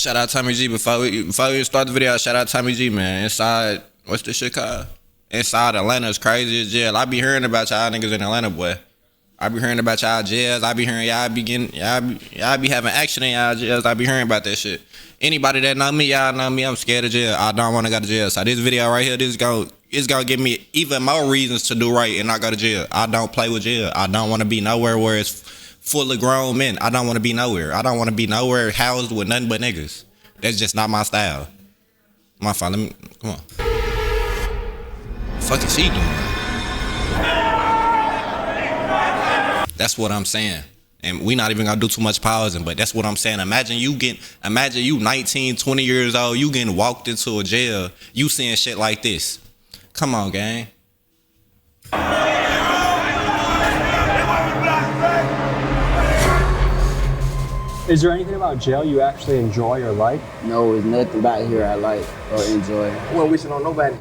Shout out Tommy G. Before we start the video, shout out Tommy G, man. Inside, what's this shit called? Inside Atlanta's craziest jail. I be hearing about y'all niggas in Atlanta, boy. I be hearing about y'all jails. I be hearing y'all be having action in y'all jails. I be hearing about that shit. Anybody that know me, y'all know me. I'm scared of jail. I don't want to go to jail. So this video right here, it's gonna give me even more reasons to do right and not go to jail. I don't play with jail. I don't want to be nowhere where it's full of grown men. I don't want to be nowhere. I don't want to be nowhere housed with nothing but niggas. That's just not my style. My fault. Let me come on. Fuck is he doing? That's what I'm saying. And we not even gonna do too much pausing, but that's what I'm saying. Imagine you 19, 20 years old, you getting walked into a jail, you seeing shit like this. Come on, gang. Is there anything about jail you actually enjoy or like? No, there's nothing about here I like or enjoy. We don't wishing on nobody.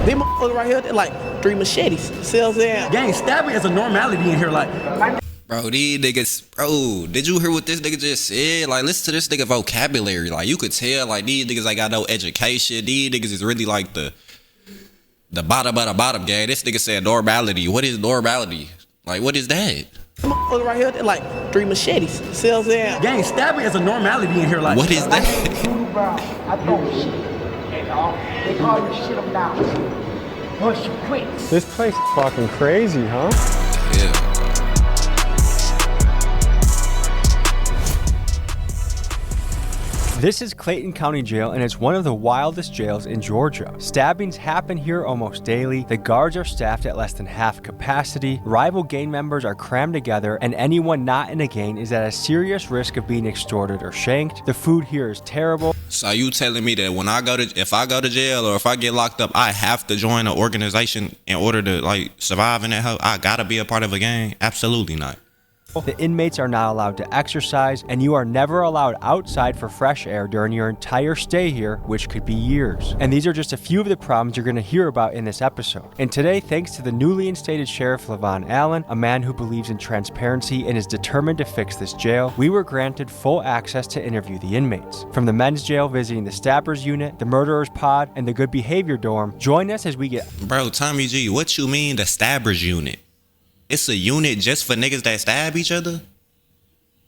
Them motherfuckers right here, they're like 3 machetes. Sells there. Gang, stabbing is a normality in here, like. Bro, these niggas, bro, did you hear what this nigga just said? Like, listen to this nigga vocabulary. Like, you could tell, like, these niggas ain't got no education. These niggas is really like the bottom of the bottom, gang. This nigga said normality. What is normality? Like, what is that? Them motherfuckers right here, they're like 3 machetes. Sells there. Gang, stabbing is a normality in here, like. What is that? I throw shit. And they call you shit them down. Once you quit. This place is fucking crazy, huh? Yeah. This is Clayton County Jail, and it's one of the wildest jails in Georgia. Stabbings happen here almost daily, the guards are staffed at less than half capacity, rival gang members are crammed together, and anyone not in a gang is at a serious risk of being extorted or shanked. The food here is terrible. So you telling me that if I go to jail or if I get locked up, I have to join an organization in order to like survive in that hell? I gotta be a part of a gang? Absolutely not. The inmates are not allowed to exercise, and you are never allowed outside for fresh air during your entire stay here, which could be years. And these are just a few of the problems you're going to hear about in this episode. And today, thanks to the newly instated Sheriff Levon Allen, a man who believes in transparency and is determined to fix this jail, we were granted full access to interview the inmates. From the men's jail visiting the Stabbers Unit, the Murderers Pod, and the Good Behavior Dorm, join us as we get... Bro, Tommy G, what you mean the Stabbers Unit? It's a unit just for niggas that stab each other?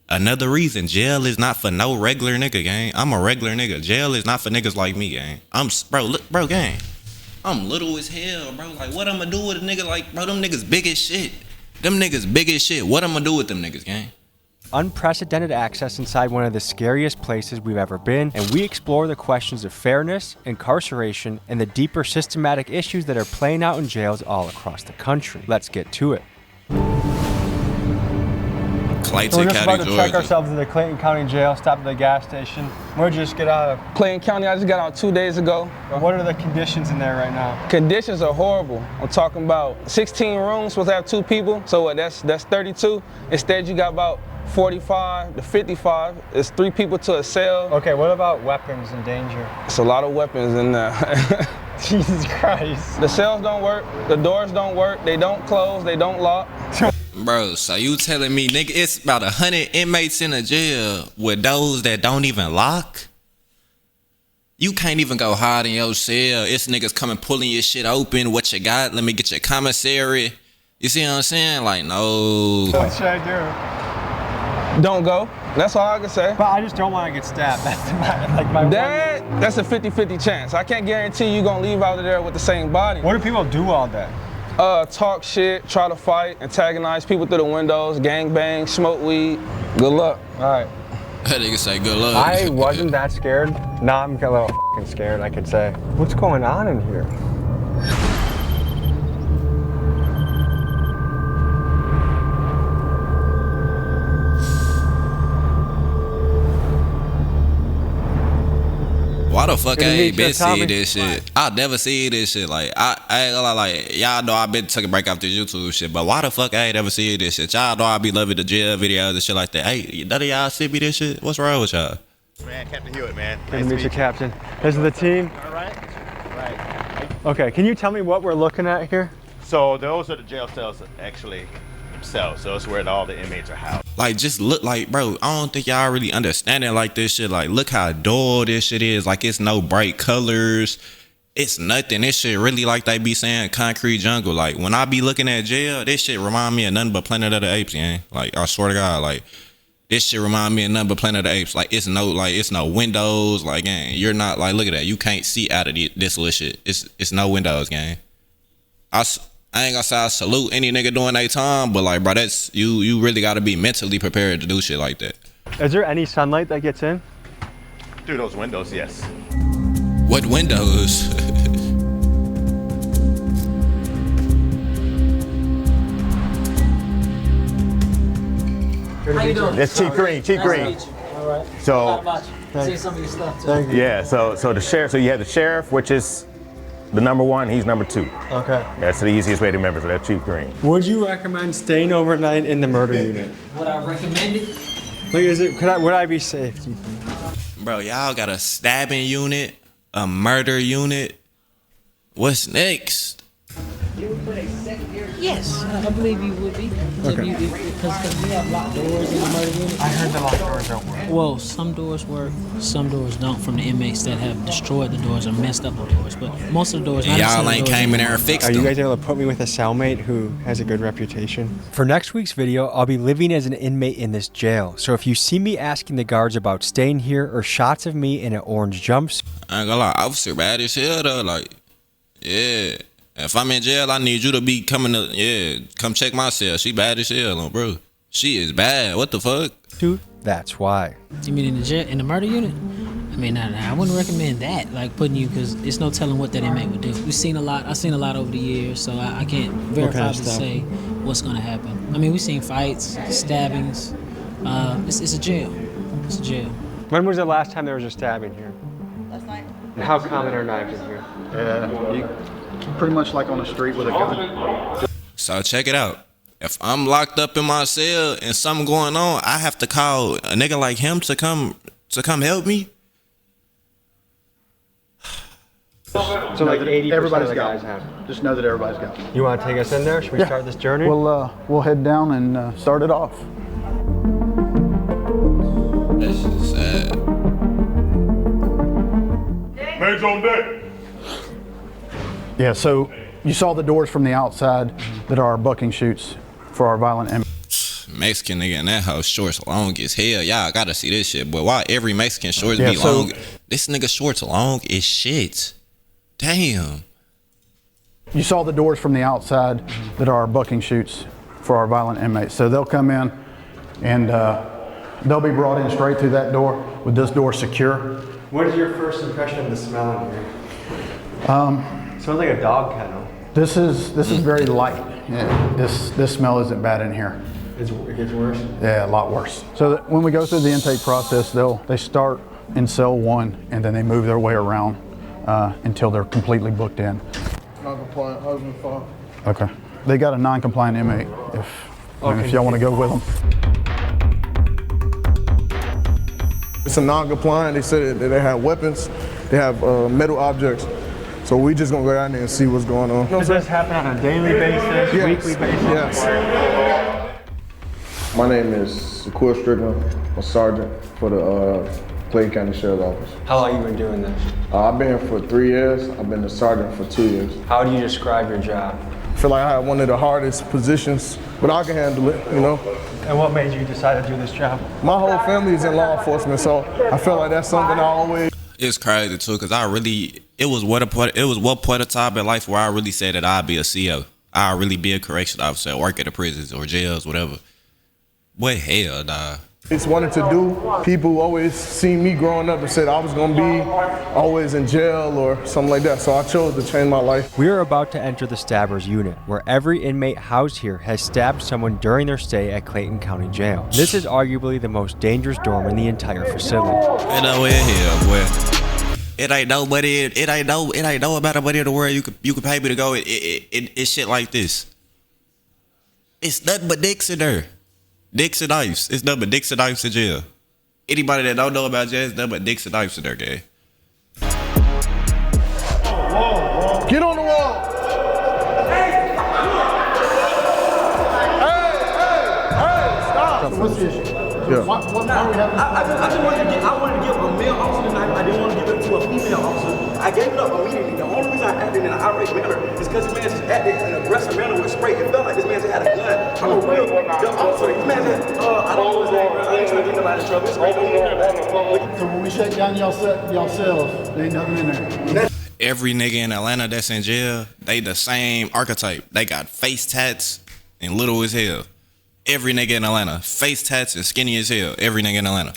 Another reason, jail is not for no regular nigga, gang. I'm a regular nigga. Jail is not for niggas like me, gang. Bro, gang. I'm little as hell, bro. Like, what I'ma do with a nigga like, bro, them niggas big as shit. Them niggas big as shit. What I'ma do with them niggas, gang? Unprecedented access inside one of the scariest places we've ever been, and we explore the questions of fairness, incarceration, and the deeper systematic issues that are playing out in jails all across the country. Let's get to it. Clayton We're just County, about to Georgia. check ourselves in the Clayton County Jail, stop at the gas station. Where'd you just get out of? Clayton County, I just got out 2 days ago. What are the conditions in there right now? Conditions are horrible. I'm talking about 16 rooms, supposed to have 2 people. So what, that's 32. Instead, you got about 45 to 55. It's 3 people to a cell. Okay, what about weapons and danger? It's a lot of weapons in there. Jesus Christ. The cells don't work, the doors don't work, they don't close, they don't lock. Bro, so you telling me, nigga, it's about 100 inmates in a jail with those that don't even lock? You can't even go hide in your cell. It's niggas coming pulling your shit open. What you got? Let me get your commissary. You see what I'm saying? Like, no. What should I do? Don't go. That's all I can say. But I just don't want to get stabbed. That's my That's a 50-50 chance. I can't guarantee you're gonna leave out of there with the same body. What do people do all day? Talk shit, try to fight, antagonize people through the windows, gang bang, smoke weed. Good luck. All right. That nigga say good luck. I wasn't that scared. Now I'm a little fucking scared, I could say. What's going on in here? Why the fuck I ain't been Tommy? seeing this shit? I never seen this shit. Like, I ain't gonna lie, like, y'all know I been taking a break off this YouTube shit, but why the fuck I ain't ever seen this shit? Y'all know I be loving the jail videos and shit like that. Hey, none of y'all send me this shit? What's wrong with y'all? Man, Captain Hewitt, man. Good to meet you, Captain. This is the team. All right. Right. Okay, can you tell me what we're looking at here? So those are the jail cells, actually. cell, so it's where all the inmates are housed. Like, just look like, bro, I don't think y'all really understand it like this shit. Like, look how dull this shit is. Like, it's no bright colors. It's nothing. This shit really, like they be saying, concrete jungle. Like, when I be looking at jail, this shit remind me of nothing but Planet of the Apes, man. Like, I swear to God, like, this shit remind me of nothing but Planet of the Apes. Like, it's no windows. Like, gang, you're not, like, look at that. You can't see out of this little shit. It's no windows, gang. I ain't gonna say I salute any nigga doing their time, but like, bro, that's you really gotta be mentally prepared to do shit like that. Is there any sunlight that gets in? Through those windows, yes. What windows? How you doing? That's Chief Green. Chief Green. Nice to meet you. All right. So, How about you? See some of your stuff too. yeah. So the sheriff. So you have the sheriff, which is the number one. He's number two. Okay. That's the easiest way to remember. So that's Chief Green. Would you recommend staying overnight in the murder unit? Would I recommend it? Like, would I be safe, do you think? Bro, y'all got a stabbing unit, a murder unit. What's next? Yes, I believe you would be. Because we have locked doors in the murder unit. I heard the locked doors don't work. Well, some doors work, some doors don't, from the inmates that have destroyed the doors or messed up the doors. But most of the doors, And y'all ain't came in there and fixed Are them. you guys able to put me with a cellmate who has a good reputation? For next week's video, I'll be living as an inmate in this jail. So if you see me asking the guards about staying here or shots of me in an orange jumpsuit, I ain't gonna lie, officer bad as hell though. Like, yeah. If I'm in jail, I need you to be coming to, come check my cell. She bad as hell, bro. She is bad. What the fuck? that's why. You mean in the jail, in the murder unit? I mean, I wouldn't recommend that. Like putting you, because it's no telling what that inmate would do. We've seen a lot. I've seen a lot over the years, so I can't verify to say what's gonna happen. I mean, we've seen fights, stabbings. It's a jail. It's a jail. When was the last time there was a stabbing here? Last night. And how common are knives in here? Pretty much like on the street with a gun. So check it out. If I'm locked up in my cell and something going on, I have to call a nigga like him to come help me. So like 80% everybody's of the got guys have. Just know that everybody's got one. You want to take us in there? Should we start this journey? We'll head down and start it off. This is sad. Man's on deck. Yeah, so you saw the doors from the outside that are our bucking chutes for our violent inmates. Mexican nigga in that house shorts long as hell. Y'all gotta see this shit. But why every Mexican shorts be long? This nigga shorts long as shit. Damn. You saw the doors from the outside that are our bucking chutes for our violent inmates. So they'll come in and they'll be brought in straight through that door with this door secure. What is your first impression of the smell in here? Smells like a dog kennel. This is very light. Yeah, this smell isn't bad in here. It gets worse? Yeah, a lot worse. So that when we go through the intake process, they start in cell 1 and then they move their way around until they're completely booked in. Non-compliant husband, father. Okay. They got a non-compliant inmate if y'all want to go with them. It's a non-compliant. They said that they have weapons. They have metal objects. So we just gonna go down there and see what's going on. Does this happen on a daily basis, weekly basis? Yes. My name is Shakur Strickland. I'm a sergeant for the Clayton County Sheriff's Office. How long have you been doing this? I've been here for 3 years. I've been a sergeant for 2 years. How do you describe your job? I feel like I have one of the hardest positions, but I can handle it, you know. And what made you decide to do this job? My whole family is in law enforcement, so I feel like that's something I always. It's crazy too, cause it was what point of time in life where I really said that I'd be a CO. I'd really be a correction officer, work at the prisons or jails, whatever. What hell, dawg? It's wanted to do. People always seen me growing up and said I was gonna be always in jail or something like that. So I chose to change my life. We are about to enter the Stabbers unit, where every inmate housed here has stabbed someone during their stay at Clayton County Jail. This is arguably the most dangerous dorm in the entire facility. And over here, boy. It ain't nobody in the world you could pay me to go. It's shit like this. It's nothing but dicks in there. Dicks and knives. It's nothing but dicks and knives in jail. Anybody that don't know about jail, it's nothing but dicks and knives in there, gang. Get on the wall. Hey, What's the issue? Yeah. Why are we having I wanted to give a male officer tonight. I didn't want to give it to a female officer. I gave it up immediately. The only reason I acted in an irate manner is because this man just acted in an aggressive manner with spray. It felt like this man just had a gun. I'm a real officer. This man just, I don't know his name, bro. I ain't trying to get nobody in trouble. It's great. So when we shake down y'all cells, there ain't nothing in there. Every nigga in Atlanta that's in jail, they the same archetype. They got face tats and little as hell. Every nigga in Atlanta, face tats and skinny as hell. Every nigga in Atlanta.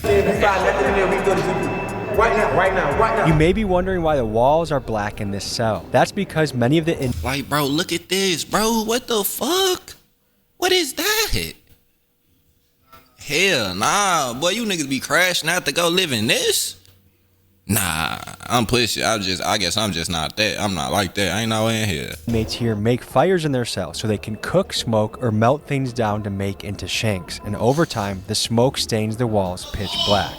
Right now. You may be wondering why the walls are black in this cell. That's because many of the Like, bro, look at this, bro. What the fuck? What is that? Hell nah, boy. You niggas be crashing out to go live in this? Nah, I'm pushing. I guess I'm just not that. I'm not like that. Ain't no way in here. inmates here make fires in their cells so they can cook, smoke, or melt things down to make into shanks. And over time, the smoke stains the walls pitch black.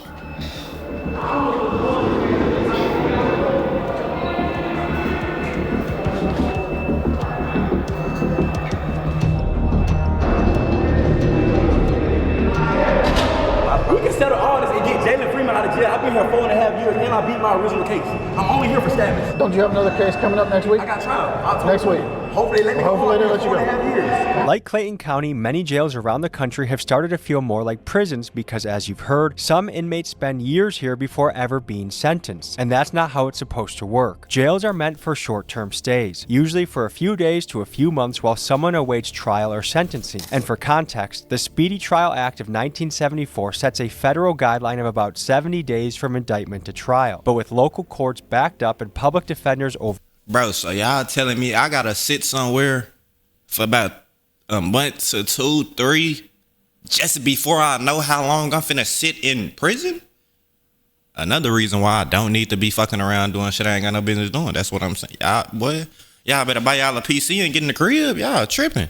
We can settle all this and get Jalen Freeman out of jail. I've been here 4.5 years and I beat my original case. I'm only here for stabbings. Don't you have another case coming up next week? I got trial. Next week. Hopefully they let me go. Hopefully they let you go. 4.5 years. Like Clayton County, many jails around the country have started to feel more like prisons because, as you've heard, some inmates spend years here before ever being sentenced. And that's not how it's supposed to work. Jails are meant for short-term stays, usually for a few days to a few months while someone awaits trial or sentencing. And for context, the Speedy Trial Act of 1974 sets a federal guideline of about 70 days from indictment to trial. But with local courts backed up and public defenders over. Bro, so y'all telling me I gotta sit somewhere for about a month to 2, 3 just before I know how long I'm finna sit in prison? Another reason why I don't need to be fucking around doing shit I ain't got no business doing. That's what I'm saying. Y'all better buy y'all a PC and get in the crib. Y'all tripping.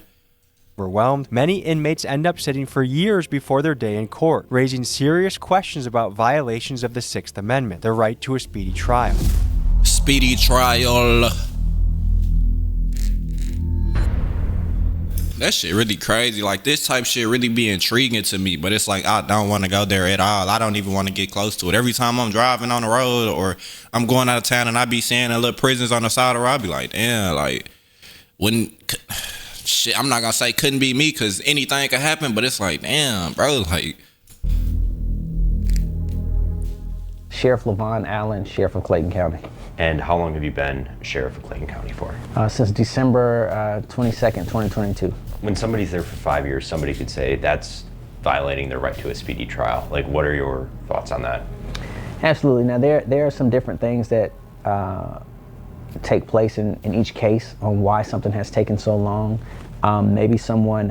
Overwhelmed, many inmates end up sitting for years before their day in court, raising serious questions about violations of the Sixth Amendment, the right to a speedy trial. Speedy trial. That shit really crazy. Like, this type shit really be intriguing to me, but it's like I don't want to go there at all. I don't even want to get close to it. Every time I'm driving on the road or I'm going out of town and I be seeing the little prisons on the side of the road, I be like, damn, like, shit, I'm not gonna say couldn't be me because anything could happen, but it's like, damn, bro, like. Sheriff Levon Allen, Sheriff of Clayton County. And how long have you been Sheriff of Clayton County for? Since December 22nd, 2022. When somebody's there for 5 years, somebody could say that's violating their right to a speedy trial. Like, what are your thoughts on that? Absolutely. Now, there are some different things that take place in each case on why something has taken so long. Maybe someone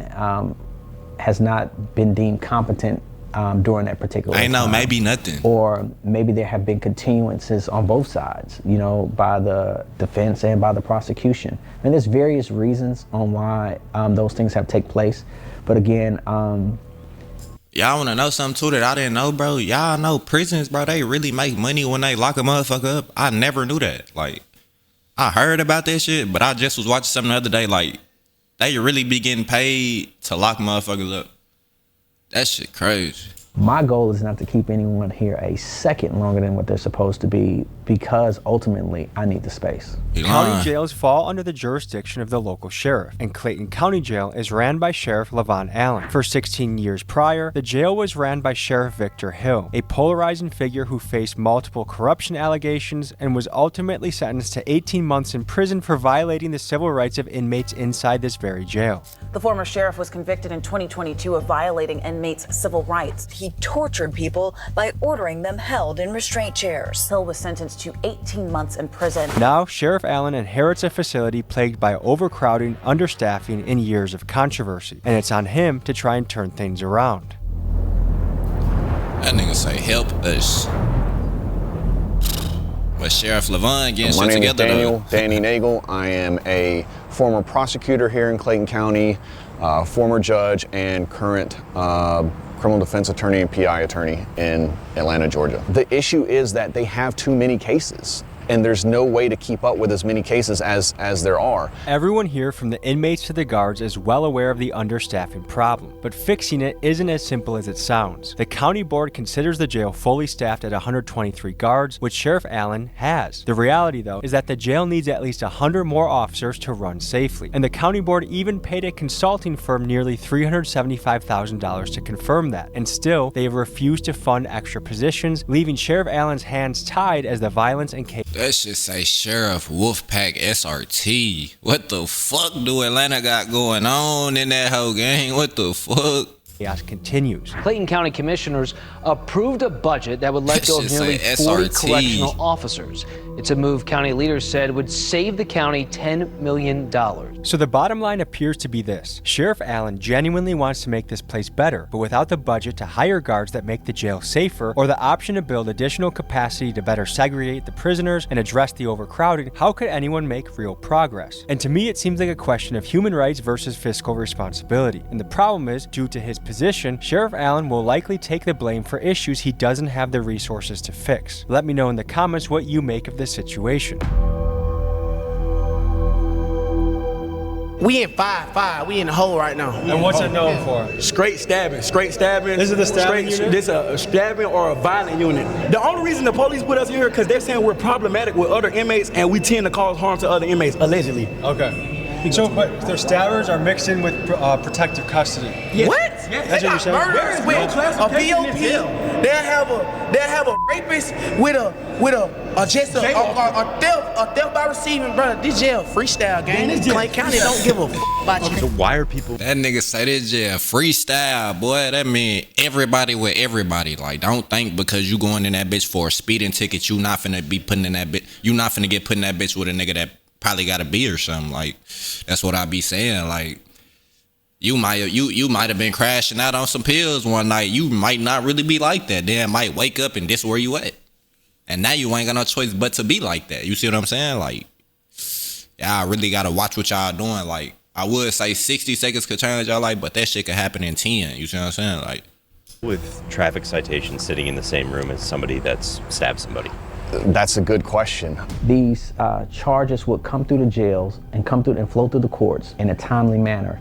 has not been deemed competent during that particular time. Maybe nothing. Or maybe there have been continuances on both sides, you know, by the defense and by the prosecution. And there's various reasons on why those things have taken place. But again, y'all want to know something too that I didn't know, bro? Y'all know prisons, bro, they really make money when they lock a motherfucker up. I never knew that. Like, I heard about that shit, but I just was watching something the other day, like, they really be getting paid to lock motherfuckers up. That shit crazy. My goal is not to keep anyone here a second longer than what they're supposed to be, because ultimately I need the space. County jails fall under the jurisdiction of the local sheriff, and Clayton County Jail is ran by Sheriff Levon Allen. For 16 years prior, the jail was ran by Sheriff Victor Hill, a polarizing figure who faced multiple corruption allegations and was ultimately sentenced to 18 months in prison for violating the civil rights of inmates inside this very jail. The former sheriff was convicted in 2022 of violating inmates' civil rights. He tortured people by ordering them held in restraint chairs. Hill was sentenced to 18 months in prison. Now, Sheriff Allen inherits a facility plagued by overcrowding, understaffing, and years of controversy. And it's on him to try and turn things around. That nigga say, help us. But Sheriff Levon getting shit together. My name is Danny Nagel. I am a former prosecutor here in Clayton County, former judge, and current criminal defense attorney and PI attorney in Atlanta, Georgia. The issue is that they have too many cases. and there's no way to keep up with as many cases as there are. Everyone here, from the inmates to the guards, is well aware of the understaffing problem, but fixing it isn't as simple as it sounds. The county board considers the jail fully staffed at 123 guards, which Sheriff Allen has. The reality, though, is that the jail needs at least 100 more officers to run safely, and the county board even paid a consulting firm nearly $375,000 to confirm that, and still, they have refused to fund extra positions, leaving Sheriff Allen's hands tied as the violence and chaos. That shit say Sheriff Wolfpack SRT. What the fuck do Atlanta got going on in that whole gang? What the fuck? Chaos continues. Clayton County commissioners approved a budget that would let go of nearly 40 correctional officers. It's a move county leaders said would save the county $10 million. So the bottom line appears to be this. Sheriff Allen genuinely wants to make this place better, but without the budget to hire guards that make the jail safer, or the option to build additional capacity to better segregate the prisoners and address the overcrowding, how could anyone make real progress? And to me, it seems like a question of human rights versus fiscal responsibility. And the problem is, due to his position, Sheriff Allen will likely take the blame for issues he doesn't have the resources to fix. Let me know in the comments what you make of this situation. We in 5-5. We in the hole right now. And what's it known for? Straight stabbing. This is the stabbing unit? This is a stabbing or a violent unit. The only reason the police put us here because they're saying we're problematic with other inmates and we tend to cause harm to other inmates, allegedly. Okay. So, but their stabbers are mixed in with protective custody. Yes. What? Yes. That's what you're saying? Murderers with a POP. They'll have a rapist with a just a theft by receiving, brother. This jail freestyle gang. This Clay County don't give a about you. So why are people? That nigga say this jail freestyle, boy. That mean everybody with everybody. Like, don't think because you going in that bitch for a speeding ticket, you not finna be putting in that bitch. You not finna get put in that bitch with a nigga that probably got a B or something. Like, that's what I be saying. Like, you might have been crashing out on some pills one night. You might not really be like that. Then might wake up and this where you at. And now you ain't got no choice but to be like that. You see what I'm saying? Like, y'all really gotta watch what y'all doing. Like, I would say 60 seconds could change y'all life, but that shit could happen in 10. You see what I'm saying? Like, with traffic citations sitting in the same room as somebody that's stabbed somebody. That's a good question. These charges would come through the jails and come through and flow through the courts in a timely manner,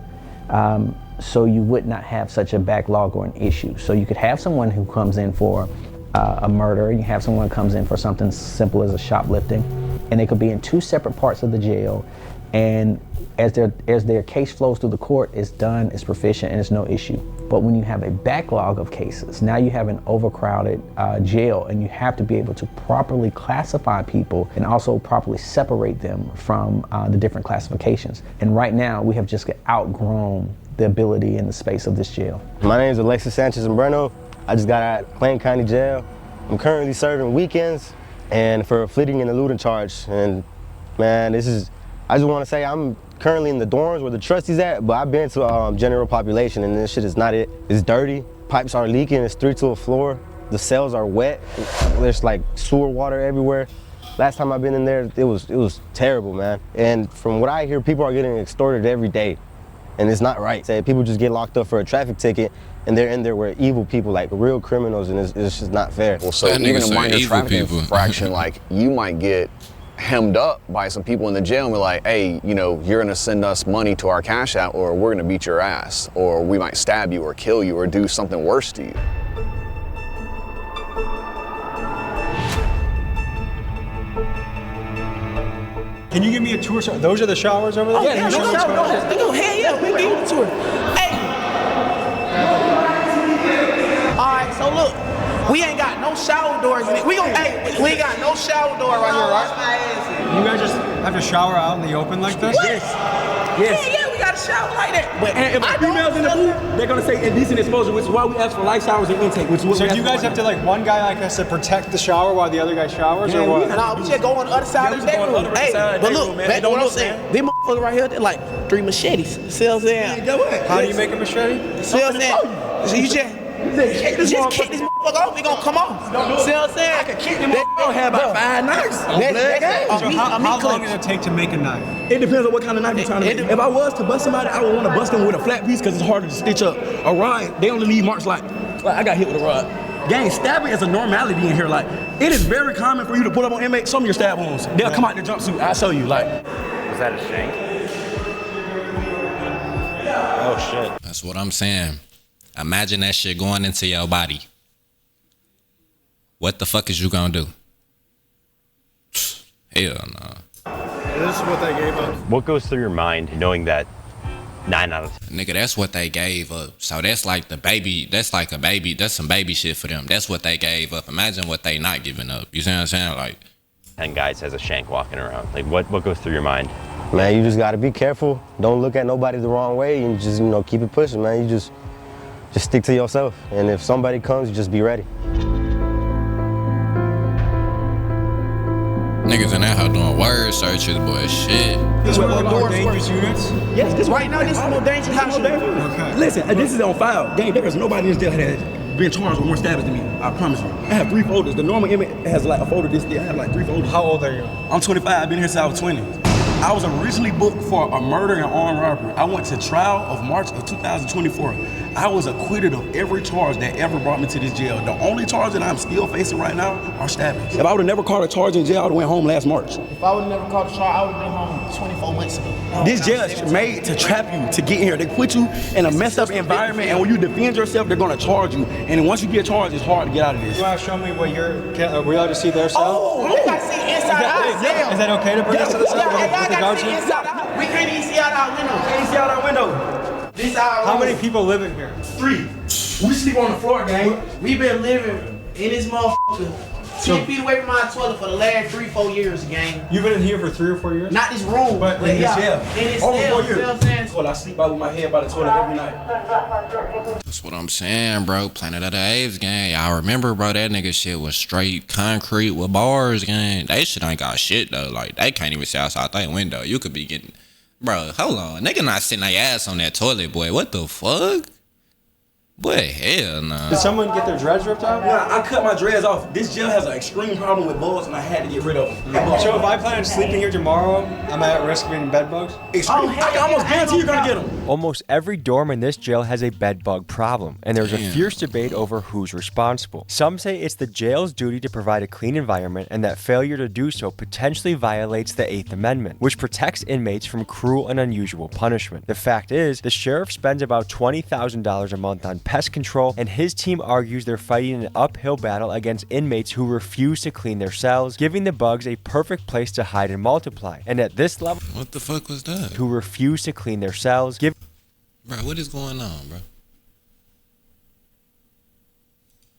so you would not have such a backlog or an issue. So you could have someone who comes in for a murder, you have someone who comes in for something simple as a shoplifting, and they could be in two separate parts of the jail, and as their case flows through the court, it's done, it's proficient, and it's no issue. But when you have a backlog of cases, now you have an overcrowded jail, and you have to be able to properly classify people and also properly separate them from the different classifications. And right now, we have just outgrown the ability and the space of this jail. My name is Alexis Sanchez-Umbreno. I just got out of Clayton County Jail. I'm currently serving weekends and for a fleeing and eluding charge. And man, I just want to say I'm currently in the dorms where the trustees at, but I've been to general population and this shit is not it. It's dirty, pipes are leaking, it's 3 to a floor. The cells are wet, there's like sewer water everywhere. Last time I've been in there, it was terrible, man. And from what I hear, people are getting extorted every day. And it's not right. Say people just get locked up for a traffic ticket and they're in there with evil people, like real criminals, and it's just not fair. Well, so even a minor traffic infraction, like you might get hemmed up by some people in the jail and be like, hey, you know, you're gonna send us money to our cash out or we're gonna beat your ass, or we might stab you or kill you or do something worse to you. Can you give me a tour? Those are the showers over there? Oh, yeah, no, hell yeah, we give you the tour. Hey. All right, so look, we ain't got no shower doors in it. We ain't got no shower door right here, right? You guys just have to shower out in the open like this? Yes. Yeah, we got a shower like that. But and if a female's in the booth, they're gonna say indecent exposure, which is why we ask for light showers and intake. Which is what so do you guys have to, like, one guy like has to protect the shower while the other guy showers, or what? Nah, we just go on the other side of the bedroom. Hey, but look, back to what I'm saying. These motherfuckers right here, they're like 3 machetes. See what I'm saying? How do you make a machete? See what I'm saying? So you just kick this motherfucker off, we gonna come off. See what I'm saying? I can kick them off. I don't have about 5 knives. So how long does it take to make a knife? It depends on what kind of knife you're trying to make. If I was to bust somebody, I would want to bust them with a flat piece because it's harder to stitch up. A rod, they only leave marks like I got hit with a rod. Gang, stabbing is a normality in here. Like, it is very common for you to pull up on inmates, show me your stab wounds. They'll come out in their jumpsuit, I'll show you, like. Was that a shank? Oh, shit. That's what I'm saying. Imagine that shit going into your body. What the fuck is you gonna do? Hell no. This is what they gave us. What goes through your mind knowing that 9 out of 10? Nigga, that's what they gave up. So that's like the baby, that's like a baby, that's some baby shit for them. That's what they gave up. Imagine what they not giving up. You see what I'm saying? Like 10 guys has a shank walking around. Like what goes through your mind? Man, you just gotta be careful. Don't look at nobody the wrong way and just, you know, keep it pushing, man. You just stick to yourself. And if somebody comes, you just be ready. niggas in that hoe doing word searches, boy, shit. This is one of the more dangerous units? Yes, this right now, this is the most dangerous house unit. Okay. Listen, this is on file. Gang, there is nobody in this jail that has been charged with more stabbings than me. I promise you. I have 3 folders. The normal inmate has like a folder this day. I have like 3 folders. How old are you? I'm 25. I've been here since I was 20. I was originally booked for a murder and armed robbery. I went to trial of March of 2024. I was acquitted of every charge that ever brought me to this jail. The only charge that I'm still facing right now are stabbings. If I would have never caught a charge in jail, I would have went home last March. If I would have never caught a charge, I would have been home 24 months ago. This jail is made to trap you to get in here. They put you in a messed up environment, and when you defend yourself, they're gonna charge you. And then once you get charged, it's hard to get out of this. You wanna show me what you're, are we allowed to see their cell? Oh, we gotta see inside out. Is that okay to bring us to the cell? We can't even see out our window. Can't even see out our window. This our How many people live in here? 3. We sleep on the floor, gang. We been living in this motherfucker 10 feet away from my toilet for the last 3-4 years, gang. You've been in here for 3 or 4 years? Not this room, but in this jail. In this Over jail, 4 years. You know what I'm saying? Well, I sleep out with my head by the toilet every night. That's what I'm saying, bro. Planet of the Apes, gang. Y'all remember, bro, that nigga shit was straight concrete with bars, gang. They shit ain't got shit, though. Like, they can't even see outside that window. You could be getting... Bro, hold on. Nigga not sitting their ass on that toilet, boy. What the fuck? Boy, hell nah. Did someone get their dreads ripped out? Nah, I cut my dreads off. This jail has an extreme problem with bugs, and I had to get rid of them. So if I plan on sleeping here tomorrow, am I at risk of getting bed bugs? Extreme. I can almost guarantee you're gonna get them. Almost every dorm in this jail has a bed bug problem, and there's a fierce debate over who's responsible. Some say it's the jail's duty to provide a clean environment, and that failure to do so potentially violates the 8th Amendment, which protects inmates from cruel and unusual punishment. The fact is, the sheriff spends about $20,000 a month on pest control, and his team argues they're fighting an uphill battle against inmates who refuse to clean their cells, giving the bugs a perfect place to hide and multiply. And at this level, what the fuck was that? Who refuse to clean their cells, bro, what is going on, bro?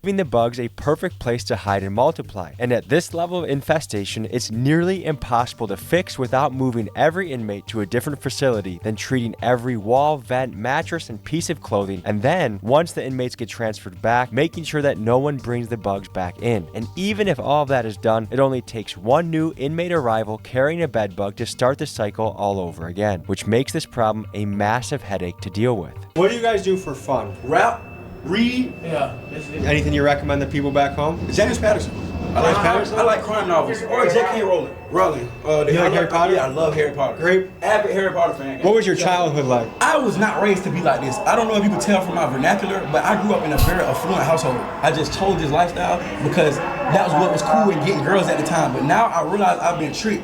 Giving the bugs a perfect place to hide and multiply. And at this level of infestation, it's nearly impossible to fix without moving every inmate to a different facility, then treating every wall, vent, mattress, and piece of clothing. And then, once the inmates get transferred back, making sure that no one brings the bugs back in. And even if all of that is done, it only takes one new inmate arrival carrying a bed bug to start the cycle all over again, which makes this problem a massive headache to deal with. What do you guys do for fun? Rap, read. Yeah. Anything you recommend the people back home? James Patterson. I like crime novels. Or J.K. Rowling. You like Harry Potter? Yeah, I love Harry Potter. Great. Avid Harry Potter fan. What was your childhood like? I was not raised to be like this. I don't know if you can tell from my vernacular, but I grew up in a very affluent household. I just chose this lifestyle because that was what was cool in getting girls at the time. But now I realize I've been tricked.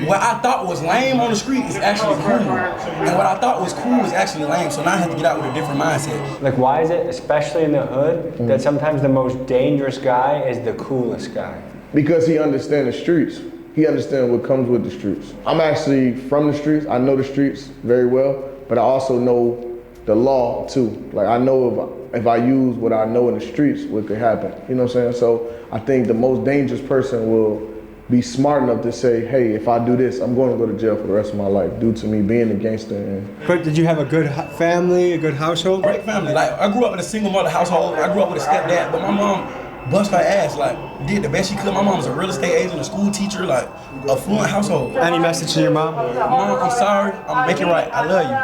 What I thought was lame on the street is actually cool. And what I thought was cool is actually lame, so now I have to get out with a different mindset. Like, why is it, especially in the hood, that sometimes the most dangerous guy is the coolest guy? Because he understands the streets. He understands what comes with the streets. I'm actually from the streets. I know the streets very well, but I also know the law too. Like, I know if I use what I know in the streets, what could happen. You know what I'm saying? So I think the most dangerous person will be smart enough to say, hey, if I do this, I'm going to go to jail for the rest of my life due to me being a gangster. But did you have a good family, a good household? Great family. Like, I grew up in a single mother household. I grew up with a stepdad, but my mom bust her ass, like, did the best she could. My mom's a real estate agent, a school teacher, like, affluent household. Any message to your mom? Mom, I'm sorry. I'm making right. I love you.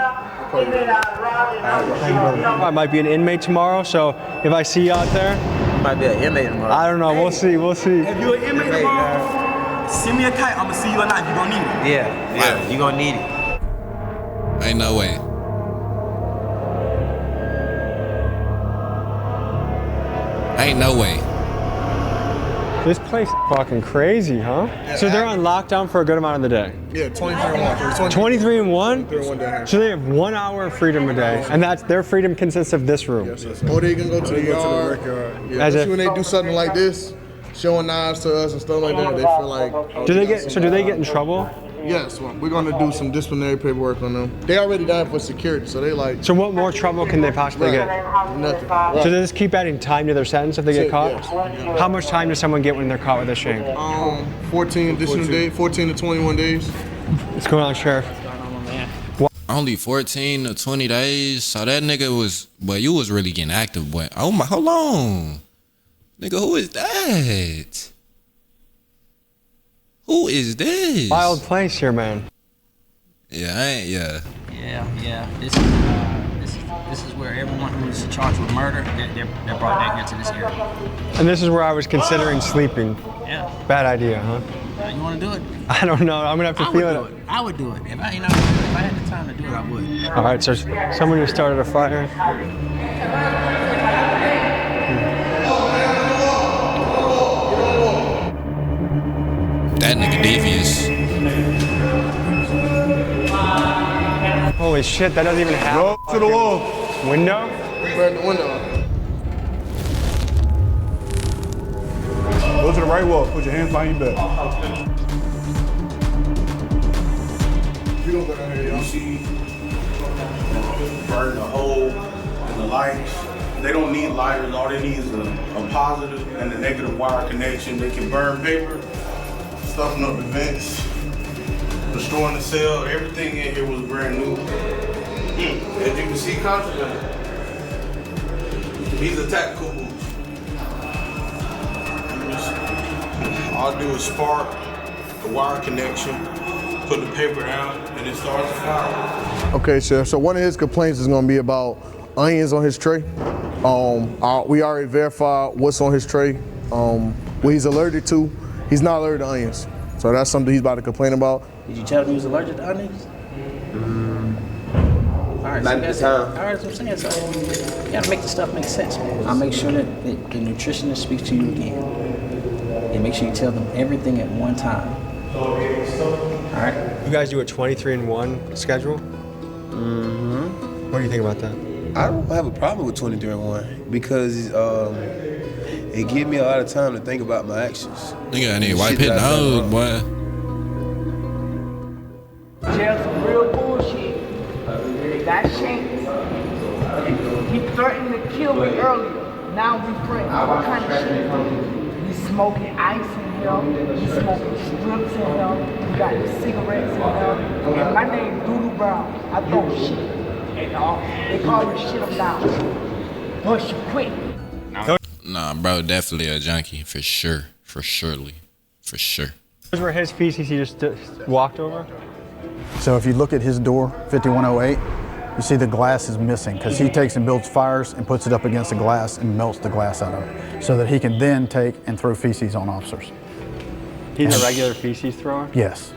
Thank you, brother. I might be an inmate tomorrow, so if I see you out there, might be an inmate tomorrow. I don't know. We'll see. We'll see. If you're an inmate tomorrow, send me a kite. I'm gonna see you at night. You gonna need it. Yeah, you gonna need it. Ain't no way. Ain't no way. This place is fucking crazy, huh? Yeah, so they're on lockdown for a good amount of the day. Yeah, 23 and 1. 23 and 1? 23 and 1 down here. So they have 1 hour of freedom a day, and that's their freedom consists of this room. Yes, or they can go to the yard. Yeah, especially when they do something like this, showing knives to us and stuff like that, they feel like. Oh, Do they get in trouble? Yes, well, we're gonna do some disciplinary paperwork on them. They already down for security, so they like. So what more trouble can they possibly get? Nothing. So they just keep adding time to their sentence if they get caught? Yes. How much time does someone get when they're caught with a shank? 14 additional days, 14 to 21 days. What's going on, Sheriff? Only 14 to 20 days. So that nigga was, boy, you was really getting active, boy. Oh my, hold on. Nigga, who is that? Who is this? Wild place here, man. Yeah, I ain't, yeah. Yeah. This is where everyone who's charged with murder, they're brought down here to this area. And this is where I was considering sleeping. Yeah. Bad idea, huh? You want to do it? I don't know. I'm gonna have to feel it. I would do it. If I had the time to do it, I would. All right, so someone who started a fire. That nigga devious. Holy shit, that doesn't even happen. Go to the wall. Window? Burn the window. Go to the right wall. Put your hands behind your back. You don't go down here, y'all. See, burn the hole and the lights. They don't need lighters. All they need is a positive and a negative wire connection. They can burn paper, stuffing up the vents, destroying the cell. Everything in here was brand new. As you can see, confident. These are tactical boots. All I do is spark the wire connection, put the paper down, and it starts to fire. Okay, Sheriff. So one of his complaints is going to be about onions on his tray. We already verified what's on his tray. What he's allergic to. He's not allergic to onions. So that's something he's about to complain about. Did you tell him he was allergic to onions? All right, Not at the time. All right, that's what I'm saying. So you gotta make the stuff make sense, man. I'll make sure that the nutritionist speaks to you again. And make sure you tell them everything at one time. All right? You guys do a 23 and 1 schedule? Mm-hmm. What do you think about that? I don't have a problem with 23 and 1 because it gives me a lot of time to think about my actions. Nigga, I need wipe hit nose, boy. Jail some real bullshit. They got shanked. He threatened to kill me earlier. Now we friends. What kind of shit? We smoking ice in here. We smoking strips in here. We got the cigarettes in here. And my name Doodoo Brown. I throw shit. And they call me shit them down. Once you quit. Nah, bro, definitely a junkie for sure, for sure. Those were his feces he just walked over? So if you look at his door, 5108, you see the glass is missing because he takes and builds fires and puts it up against the glass and melts the glass out of it so that he can then take and throw feces on officers. He's a regular feces thrower? Yes.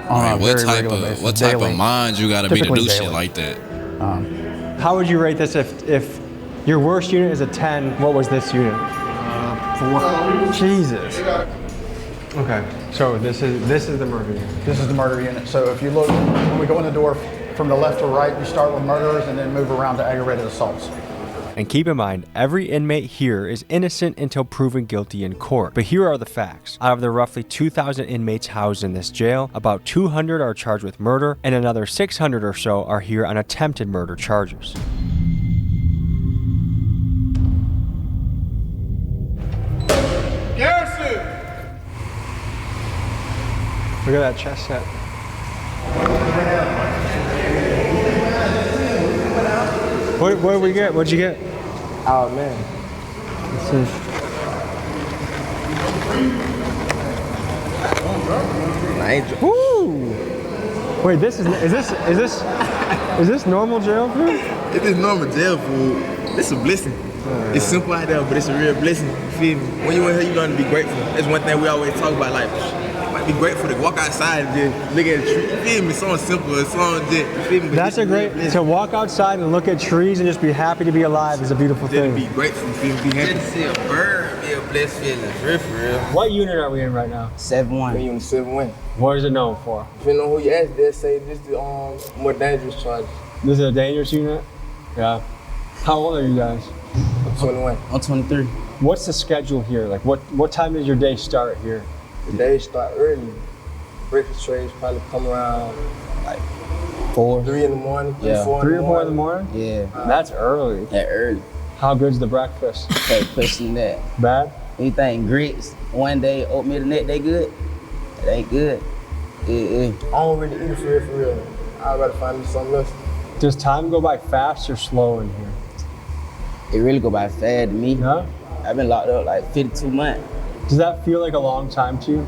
What type of mind you gotta be to do shit like that? How would you rate this if your worst unit is a 10, what was this unit? 4. Jesus. Okay, so this is the murder unit. This is the murder unit. So if you look, when we go in the door from the left to right, you start with murderers and then move around to aggravated assaults. And keep in mind, every inmate here is innocent until proven guilty in court. But here are the facts. Out of the roughly 2,000 inmates housed in this jail, about 200 are charged with murder, and another 600 or so are here on attempted murder charges. Garrison! Look at that chest set. What did we get? What'd you get? Oh man. This is... Woo! Wait, is this normal jail food? If it's normal jail food, it's a blessing. It's simple out there, but it's a real blessing. You feel me? When you in here, you learn to be grateful. That's one thing we always talk about, like be grateful to walk outside and just look at a tree. You feel me? Something simple, something just, you feel me? That's a great, to walk outside and look at trees and just be happy to be alive is a beautiful thing. Be grateful, be happy. Just to see a bird be a blessed feeling, for real. What unit are we in right now? 7-1. Unit 7-1. What is it known for? Depending on who you ask, they'll say this is the more dangerous charges. This is a dangerous unit? Yeah. How old are you guys? I'm 21. I'm 23. What's the schedule here? Like what time does your day start here? The day start early. Breakfast trays probably come around like 3 in the morning, 3 or 4 in the morning? Yeah. That's early. That early. How good's the breakfast? Okay, question that. Bad? Anything grits, one day, oatmeal the next day good? It ain't good. I don't really eat it for real. I'd rather find me something else. Does time go by fast or slow in here? It really go by fast to me. Yeah? I've been locked up like 52 months. Does that feel like a long time to you?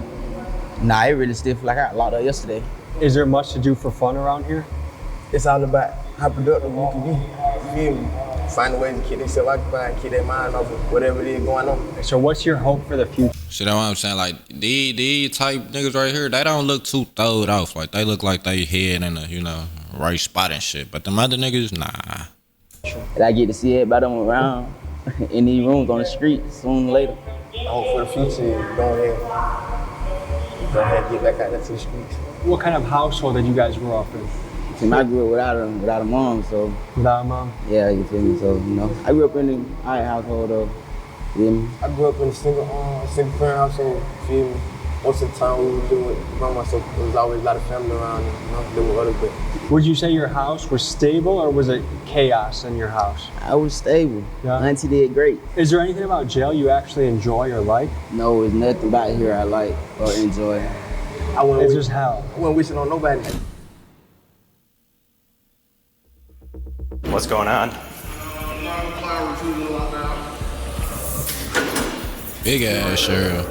Nah, it really still feel like I got locked up yesterday. Is there much to do for fun around here? It's all about how productive you can be. You feel me? Find a way to keep themselves occupied, keep their mind off of whatever it is going on. So what's your hope for the future? See, that's what I'm saying. Like, these type niggas right here, they don't look too throwed off. Like, they look like they head in the, right spot and shit. But them other niggas, nah. And I get to see everybody I'm around in these rooms on the street sooner or later. I hope for the future, go ahead and get back out there to the streets. What kind of household did you guys grow up in? See, I grew up without a mom, so. Without a mom? Yeah, you feel me? So, I grew up in an alright household, though. You feel me? I grew up in a single parent household, you feel me? Most of the time we were doing with grandma, so there was always a lot of family around and dealing with other people. Would you say your house was stable or was it chaos in your house? I was stable. Yeah. Auntie did great. Is there anything about jail you actually enjoy or like? No, there's nothing about here I like or enjoy. It's just hell. I wasn't wishing on nobody. What's going on? Big ass Cheryl.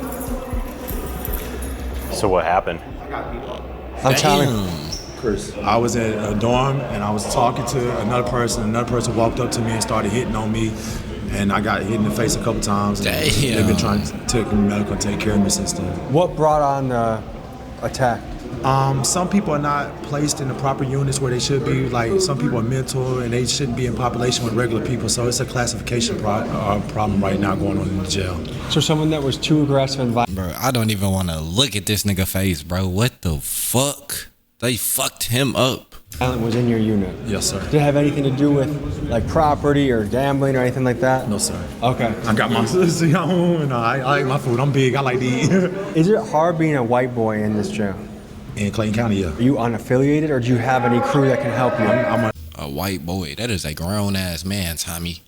So what happened? I'm Tommy. Chris. I was at a dorm and I was talking to another person. Another person walked up to me and started hitting on me. And I got hit in the face a couple times. And they've been trying to take me medical and take care of me since then. What brought on the attack? Some people are not placed in the proper units where they should be. Like, some people are mental and they shouldn't be in population with regular people. So it's a classification problem right now going on in the jail. So someone that was too aggressive and violent. Bro, I don't even want to look at this nigga face, bro. What the fuck? They fucked him up. Violent was in your unit? Yes, sir. Did it have anything to do with like property or gambling or anything like that? No, sir. Okay. I got my sister home. I like my food. I'm big. I like to eat. Is it hard being a white boy in this jail? In Clayton County, yeah. Are you unaffiliated or do you have any crew that can help you? I'm a white boy. That is a grown ass man, Tommy.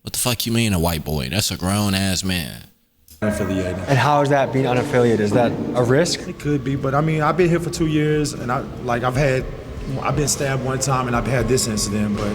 What the fuck you mean a white boy? That's a grown ass man. Unaffiliated. And how is that being unaffiliated? Is that a risk? It could be, but I mean, I've been here for 2 years, and I've been stabbed one time, and I've had this incident, but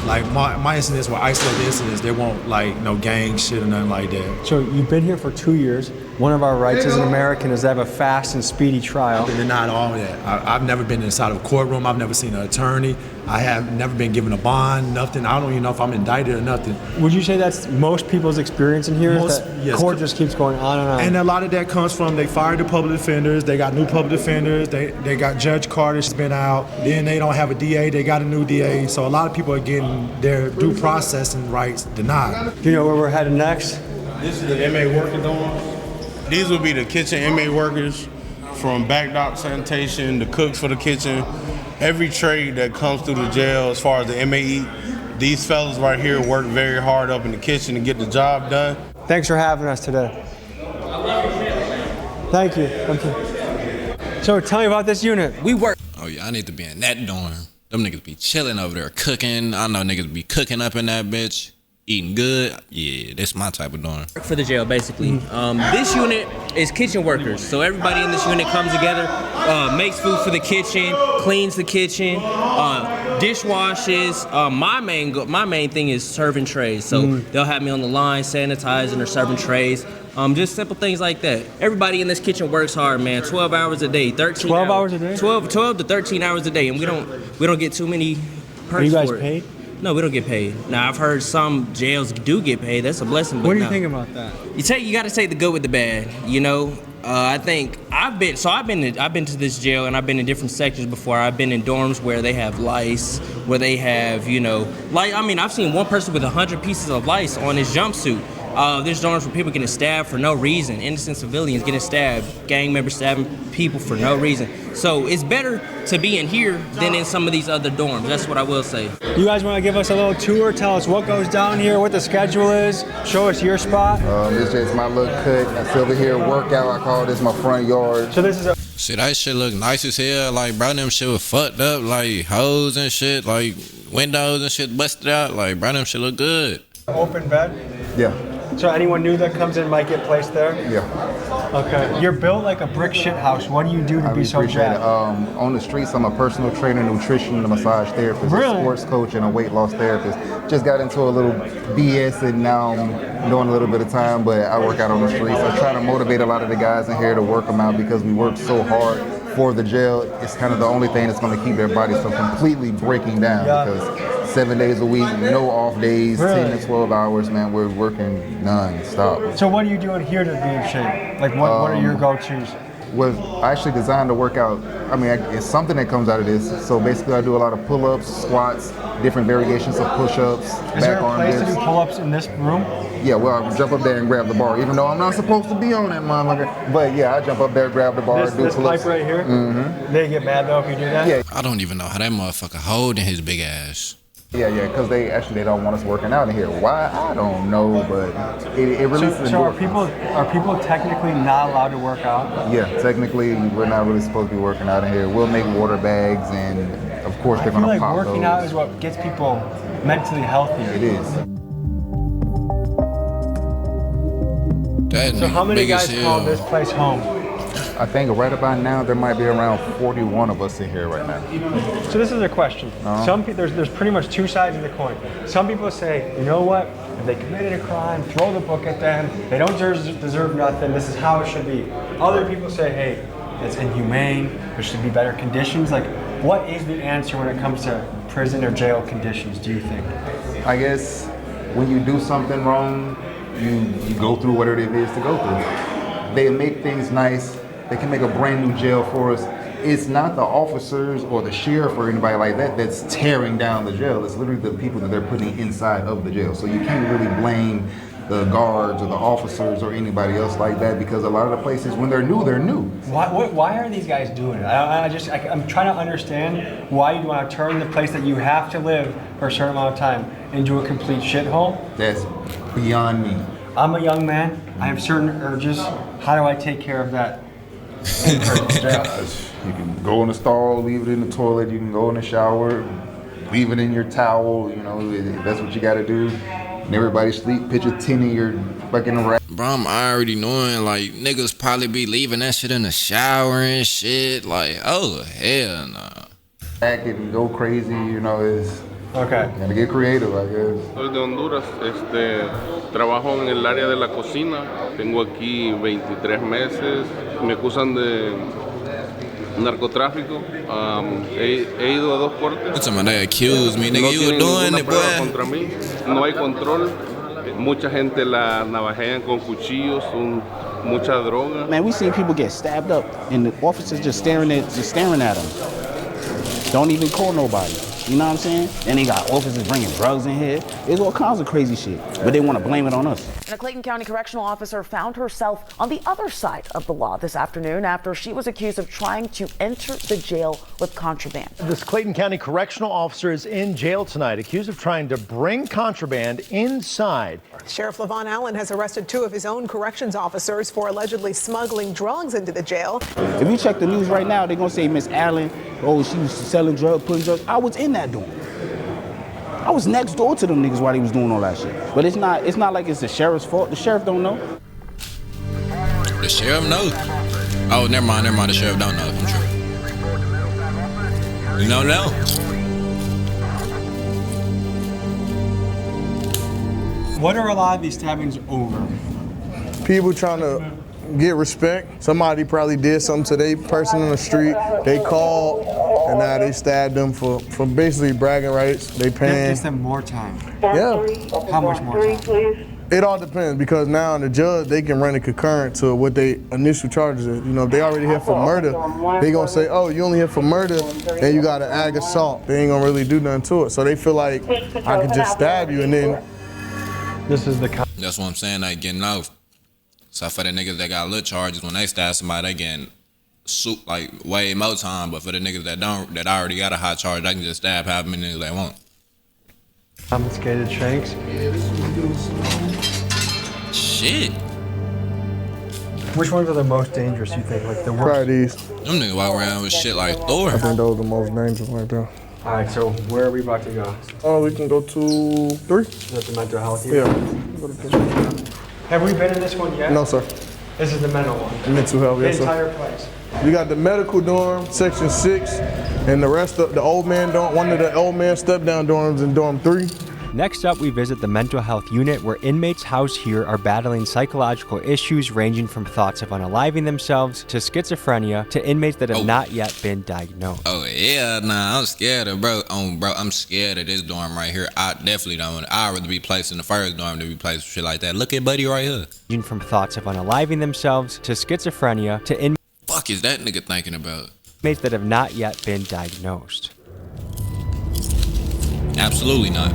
like my incidents were isolated incidents. They won't like no gang shit or nothing like that. So you've been here for 2 years. One of our rights as an American is to have a fast and speedy trial. They're not all that. I've never been inside of a courtroom. I've never seen an attorney. I have never been given a bond, nothing. I don't even know if I'm indicted or nothing. Would you say that's most people's experience in here? Yes. Court just keeps going on and on. And a lot of that comes from they fired the public defenders. They got new public defenders. They got Judge Carter's been out. Then they don't have a DA. They got a new DA. So a lot of people are getting their due processing rights denied. Do you know where we're headed next? This is the inmate working dorms. These will be the kitchen inmate workers, from back dock sanitation, the cooks for the kitchen, every trade that comes through the jail as far as the inmate eat. These fellas right here work very hard up in the kitchen to get the job done. Thanks for having us today. Thank you. So tell me about this unit. We work. Oh yeah, I need to be in that dorm. Them niggas be chilling over there cooking. I know niggas be cooking up in that bitch. Eating good, yeah, that's my type of dorm. For the jail, basically. This unit is kitchen workers. So everybody in this unit comes together, makes food for the kitchen, cleans the kitchen, dishwashes. My main thing is serving trays. So they'll have me on the line, sanitizing or serving trays. Just simple things like that. Everybody in this kitchen works hard, man. 12 hours a day, 13 12 hours a day? 12 to 13 hours a day, and we don't get too many perks for it. Are you guys paid? No, we don't get paid. Now, I've heard some jails do get paid. That's a blessing. But what do you think about that? You got to take the good with the bad. You know, I think I've been to this jail, and I've been in different sections before. I've been in dorms where they have lice, where they have, I've seen one person with 100 pieces of lice on his jumpsuit. There's dorms where people getting stabbed for no reason, innocent civilians getting stabbed, gang members stabbing people for no reason. So it's better to be in here than in some of these other dorms. That's what I will say. You guys want to give us a little tour? Tell us what goes down here, what the schedule is. Show us your spot. This is my little cut. I sit over here, workout. I call this my front yard. So this is a... Shit, that shit look nice as hell. Like, bro, them shit was fucked up. Like, hoes and shit. Like, windows and shit busted out. Like, bro, them shit look good. Open bed? Yeah. So anyone new that comes in might get placed there? Yeah. Okay. You're built like a brick shit house. What do you do to be so jacked? On the streets, I'm a personal trainer, nutrition, and massage therapist, a sports coach, and a weight loss therapist. Just got into a little BS, and now I'm doing a little bit of time, but I work out on the streets. I try to motivate a lot of the guys in here to work them out because we work so hard for the jail. It's kind of the only thing that's going to keep their bodies from completely breaking down because 7 days a week, no off days, 10 to 12 hours, man. We're working non-stop. So what are you doing here to be in shape? Like what are your go-tos? I actually designed to work out. I mean, it's something that comes out of this. So basically I do a lot of pull-ups, squats, different variations of push-ups, Is there a place to do pull-ups in this room? Yeah, well, I jump up there and grab the bar, even though I'm not supposed to be on that motherfucker. But yeah, I jump up there, grab the bar, do this pull-ups. pipe right here? Mm-hmm. They get mad though if you do that? Yeah. I don't even know how that motherfucker holding his big ass. Yeah, because they don't want us working out in here. Why? I don't know, but it releases. So are people technically not allowed to work out? Yeah, technically we're not really supposed to be working out in here. We'll make water bags, and of course they're gonna pop those. Working out is what gets people mentally healthy. It is. So how many guys call this place home? I think right about now there might be around 41 of us in here right now. So this is a question. There's pretty much two sides of the coin. Some people say, you know what? If they committed a crime, throw the book at them. They don't deserve nothing. This is how it should be. Other people say, hey, it's inhumane. There should be better conditions. Like, what is the answer when it comes to prison or jail conditions, do you think? I guess when you do something wrong, you go through whatever it is to go through. They make things nice. They can make a brand new jail for us. It's not the officers or the sheriff or anybody like that that's tearing down the jail. It's literally the people that they're putting inside of the jail. So you can't really blame the guards or the officers or anybody else like that because a lot of the places, when they're new, they're new. Why are these guys doing it? I'm trying to understand why you want to turn the place that you have to live for a certain amount of time into a complete shithole. That's beyond me. I'm a young man. I have certain urges. How do I take care of that? You can go in the stall, leave it in the toilet. You can go in the shower, leave it in your towel. You know, if that's what you got to do. And everybody sleep. Pitch a 10 in your fucking rack. Bro, I'm already knowing like niggas probably be leaving that shit in the shower and shit. Like, oh hell nah. Back and go crazy. You know, is okay. Gotta get creative, I guess. Soy de Honduras. Trabajo en el área de la cocina. Tengo aquí 23 meses. Me acusan de narcotráfico. He ido a 2 cortes. They accuse me, nigga. You were doing it, boy. Contra mí. No hay control. Mucha gente la navajean con cuchillos. Mucha droga. Man, we seen people get stabbed up, and the officers just staring at them. Don't even call nobody. You know what I'm saying? And they got officers bringing drugs in here. There's all kinds of crazy shit, but they want to blame it on us. And a Clayton County correctional officer found herself on the other side of the law this afternoon after she was accused of trying to enter the jail with contraband. This Clayton County correctional officer is in jail tonight, accused of trying to bring contraband inside. Sheriff Levon Allen has arrested 2 of his own corrections officers for allegedly smuggling drugs into the jail. If you check the news right now, they're going to say Miss Allen, oh, she was selling drugs, putting drugs. I was in that door. I was next door to them niggas while they was doing all that shit. But it's not like it's the sheriff's fault. The sheriff don't know. The sheriff knows. Oh, never mind. The sheriff don't know. I'm sure. You don't know? What are a lot of these stabbings over? People trying to get respect. Somebody probably did something to their person in the street. They called, and now they stabbed them for basically bragging rights. They paying. Gives them more time. Yeah. How much more time? It all depends because now the judge, they can run it concurrent to what they initial charges is. You know, if they already here for murder, they gonna say, oh, you only here for murder and you got an ag assault. They ain't gonna really do nothing to it. So they feel like I could just stab you and then. This is the. That's what I'm saying, they getting off. So for the niggas that got little charges, when they stab somebody, they getting like way more time. But for the niggas that don't, that already got a high charge, they can just stab however many niggas they want. Confiscated shanks. Shit. Which ones are the most dangerous, you think? Like the worst? Probably these. Them niggas walk around with shit like Thor. I think those are the most dangerous right there. All right, so where are we about to go? Oh, we can go to 3. Is that the mental health Yeah. unit? Have we been in this one yet? No, sir. This is the mental one. Mental health, yes, The sir. entire place. We got the medical dorm, section 6, and the rest of the old man dorm, one of the old man step-down dorms in dorm 3. Next up, we visit the mental health unit where inmates housed here are battling psychological issues ranging from thoughts of unaliving themselves to schizophrenia to inmates that have not yet been diagnosed. Oh yeah, nah, I'm scared of bro. I'm scared of this dorm right here. I definitely don't want it. I'd rather be placed in the first dorm than be placed with shit like that. Look at buddy right here. Ranging from thoughts of unaliving themselves to schizophrenia to inmates. Fuck is that nigga thinking about? Inmates that have not yet been diagnosed. Absolutely not.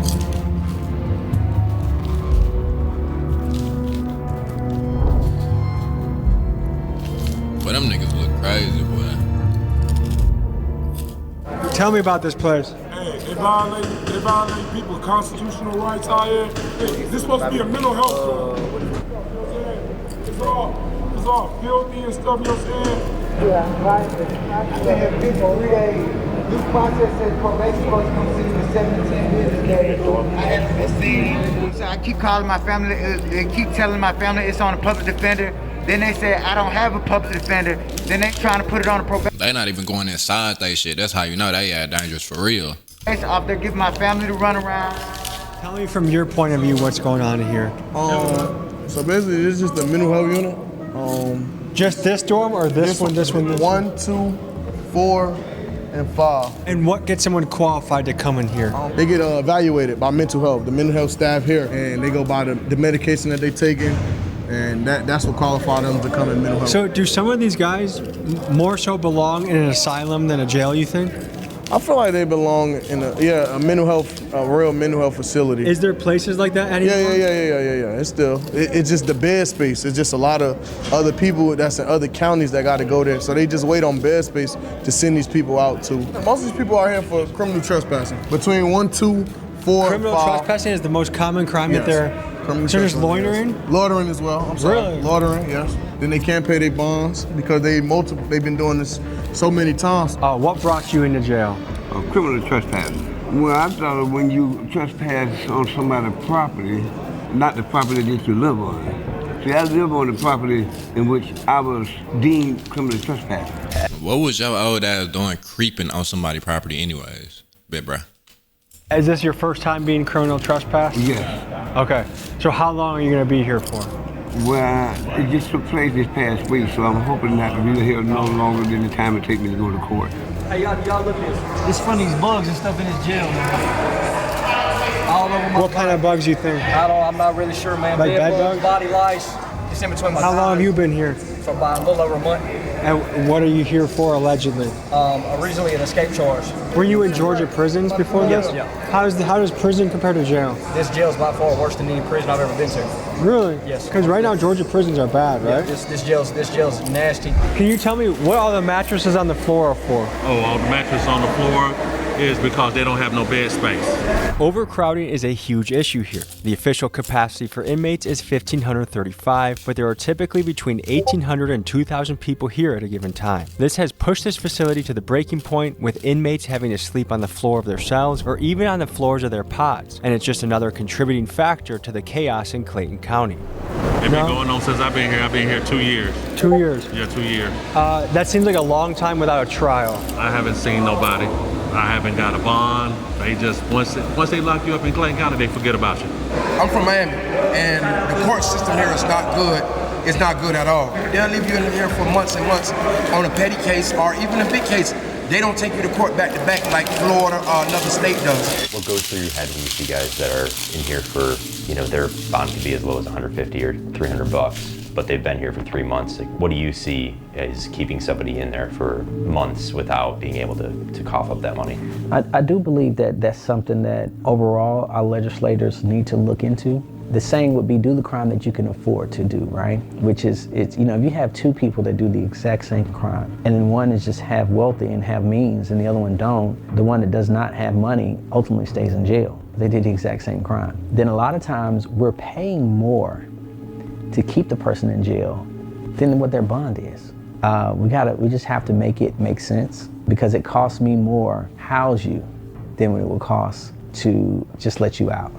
But them niggas look crazy, boy. Tell me about this place. Hey, they violate people's constitutional rights out here. Hey, this supposed to be a mental health store. It's all filthy and stuff, you know what I'm saying? Yeah, right. People really, this process says probation supposed to come see you in 17 business days. I haven't been seen. So I keep calling my family, they keep telling my family it's on a public defender. Then they say I don't have a public defender. Then they trying to put it on a probation. They not even going inside they shit. That's how you know they are dangerous for real. Off there giving my family to run around. Tell me from your point of view what's going on here. So basically, this is just the mental health unit. Just this dorm or this one, this one, this one? 1, 2, 4, and 5. And what gets someone qualified to come in here? They get evaluated by mental health, the mental health staff here, and they go by the medication that they taking, and that's what qualifies them to come in mental health. So do some of these guys more so belong in an asylum than a jail, you think? I feel like they belong in a mental health, a real mental health facility. Is there places like that anymore? Yeah. It's it's just the bed space. It's just a lot of other people that's in other counties that got to go there. So they just wait on bed space to send these people out to. Most of these people are here for criminal trespassing. Between 1, 2, 4, Criminal 5. trespassing is the most common crime that they're. So there's loitering? Yes. Loitering as well. I'm sorry. Really? Loitering, yes. Then they can't pay their bonds because they've been doing this so many times. What brought you into jail? Criminal trespassing. Well, I thought when you trespass on somebody's property, not the property that you live on. See, I live on the property in which I was deemed criminal trespassing. What was your old ass doing creeping on somebody's property anyways, bit bruh? Is this your first time being criminal trespass? Yes. Okay. So how long are you going to be here for? Well, it just took place this past week, so I'm hoping not to be here no longer than the time it takes me to go to court. Hey, y'all look at this. It's from these bugs and stuff in this jail, man. All over my What kind of bugs you think? I'm not really sure, man. Like bed bugs? Body lice. It's in between my How long have thighs. you been here? For about a little over a month. And what are you here for allegedly? Originally an escape charge. Were you in Georgia prisons before Yes, this? yeah. How does prison compare to jail? This jail is by far worse than any prison I've ever been to. Really? Yes. Because right now Georgia prisons are bad, right? Yeah, this jail's nasty. Can you tell me what all the mattresses on the floor are for? All the mattresses on the floor is because they don't have no bed space. Overcrowding is a huge issue here. The official capacity for inmates is 1,535, but there are typically between 1,800 and 2,000 people here at a given time. This has pushed this facility to the breaking point, with inmates having to sleep on the floor of their cells or even on the floors of their pods, and it's just another contributing factor to the chaos in Clayton County. It's been going on since I've been here. I've been here 2 years. 2 years? Yeah, 2 years. That seems like a long time without a trial. I haven't seen nobody. I haven't got a bond. They just, once they lock you up in Clayton County, they forget about you. I'm from Miami, and the court system here is not good. It's not good at all. They'll leave you in here for months and months on a petty case or even a big case. They don't take you to court back to back like Florida or another state does. What goes through your head when you see guys that are in here for, you know, their bond could be as low as 150 or 300 bucks, but they've been here for 3 months? Like, what do you see as keeping somebody in there for months without being able to cough up that money? I do believe that that's something that overall our legislators need to look into. The saying would be, do the crime that you can afford to do, right? Which is, it's, you know, if you have two people that do the exact same crime, and then one is just half wealthy and have means, and the other one don't, the one that does not have money ultimately stays in jail. They did the exact same crime. Then a lot of times we're paying more to keep the person in jail than what their bond is. We just have to make it make sense, because it costs me more to house you than what it will cost to just let you out.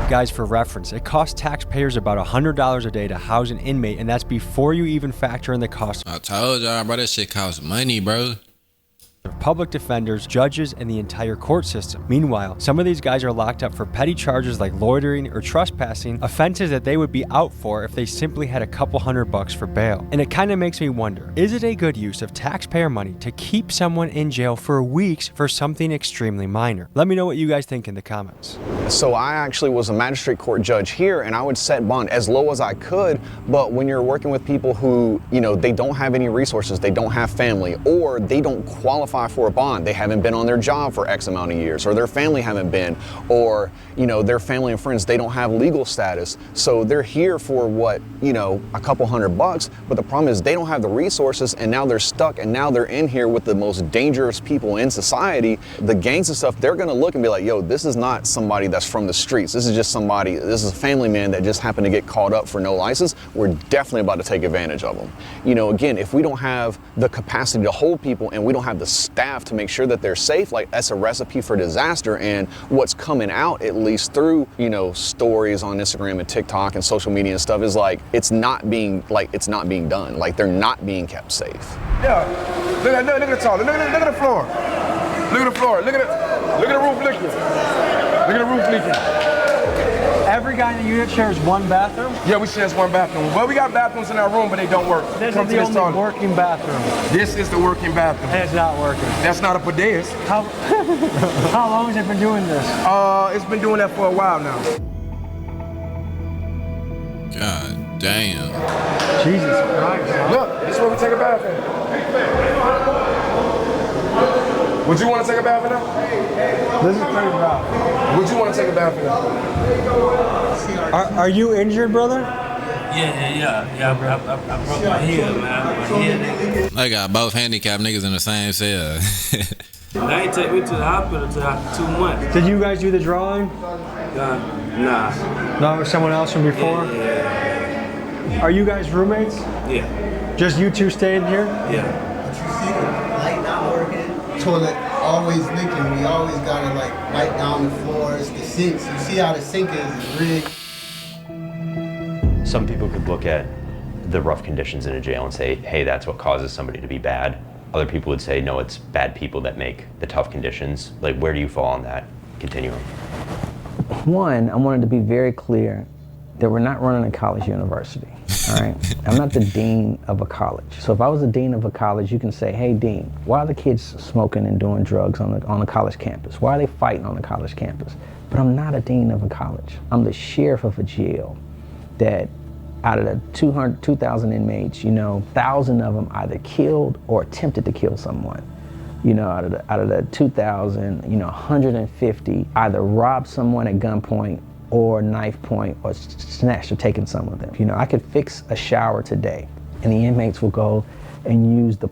Guys, for reference, it costs taxpayers about $100 a day to house an inmate, and that's before you even factor in the cost. I told y'all, bro, that shit costs money, bro. Of public defenders, judges, and the entire court system. Meanwhile, some of these guys are locked up for petty charges like loitering or trespassing, offenses that they would be out for if they simply had a couple $100 for bail. And it kind of makes me wonder, is it a good use of taxpayer money to keep someone in jail for weeks for something extremely minor? Let me know what you guys think in the comments. So I actually was a magistrate court judge here, and I would set bond as low as I could, but when you're working with people who, you know, they don't have any resources, they don't have family, or they don't qualify for a bond, they haven't been on their job for X amount of years, or their family haven't been, or, you know, their family and friends, they don't have legal status, so they're here for what, you know, a couple $100, but the problem is they don't have the resources, and now they're stuck, and now they're in here with the most dangerous people in society. The gangs and stuff, they're gonna look and be like, yo, this is not somebody that's from the streets, this is just somebody, this is a family man that just happened to get caught up for no license. We're definitely about to take advantage of them. You know, again, if we don't have the capacity to hold people, and we don't have the staff to make sure that they're safe, like, that's a recipe for disaster. And what's coming out, at least through, you know, stories on Instagram and TikTok and social media and stuff, is like, it's not being done. Like, they're not being kept safe. Yeah, look at the toilet, look at the floor. Look at the floor, look at the roof leaking. Look at the roof leaking. Every guy in the unit shares one bathroom? Yeah, we share one bathroom. Well, we got bathrooms in our room, but they don't work. This is the only working bathroom. This is the working bathroom. And it's not working. That's not a bidet. How long has it been doing this? It's been doing that for a while now. God damn. Jesus Christ. Look, this is where we take a bath in. Would you want to take a bath in there? This is pretty rough. Would you want to take a bath in there? Are you injured, brother? Yeah, I broke my heel, man. They got both handicapped niggas in the same cell. They ain't take me to the hospital until after 2 months. Did you guys do the drawing? Nah. No, someone else from before? Yeah. Are you guys roommates? Yeah. Just you two staying here? Yeah. See the light not working, toilet always leaking. We always gotta like wipe down the floors, the sinks. You see how the sink is rigged. Some people could look at the rough conditions in a jail and say, hey, that's what causes somebody to be bad. Other people would say, no, it's bad people that make the tough conditions. Like, where do you fall on that continuum? One, I wanted to be very clear that we're not running a college university, all right? I'm not the dean of a college. So if I was the dean of a college, you can say, hey, dean, why are the kids smoking and doing drugs on the college campus? Why are they fighting on the college campus? But I'm not a dean of a college. I'm the sheriff of a jail that out of the 2,000 inmates, you know, 1,000 of them either killed or attempted to kill someone. You know, out of the 2,000, you know, 150 either robbed someone at gunpoint or knife point or snatched or taken some of them. You know, I could fix a shower today and the inmates will go and use the